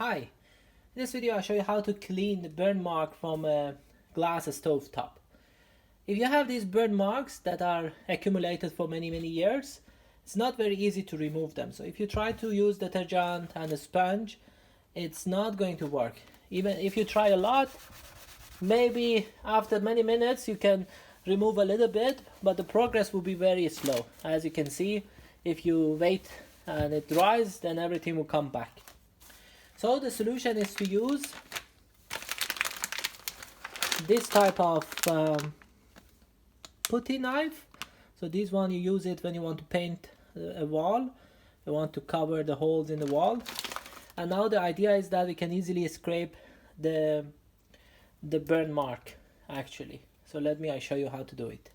Hi, in this video I'll show you how to clean the burn mark from a glass stove top. If you have these burn marks that are accumulated for many years, it's not very easy to remove them. So if you try to use detergent and a sponge, it's not going to work. Even if you try a lot, maybe after many minutes you can remove a little bit, but the progress will be very slow. As you can see, if you wait and it dries, then everything will come back. So the solution is to use this type of putty knife. So this one, you use it when you want to paint a wall, you want to cover the holes in the wall. And now the idea is that we can easily scrape the burn mark actually. So let me show you how to do it.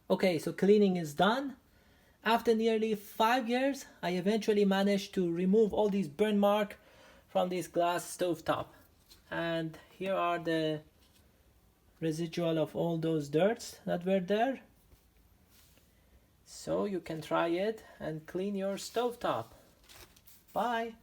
Okay, so cleaning is done. After nearly 5 years, I eventually managed to remove all these burn marks from this glass stovetop. And here are the residual of all those dirts that were there. So you can try it and clean your stovetop. Bye.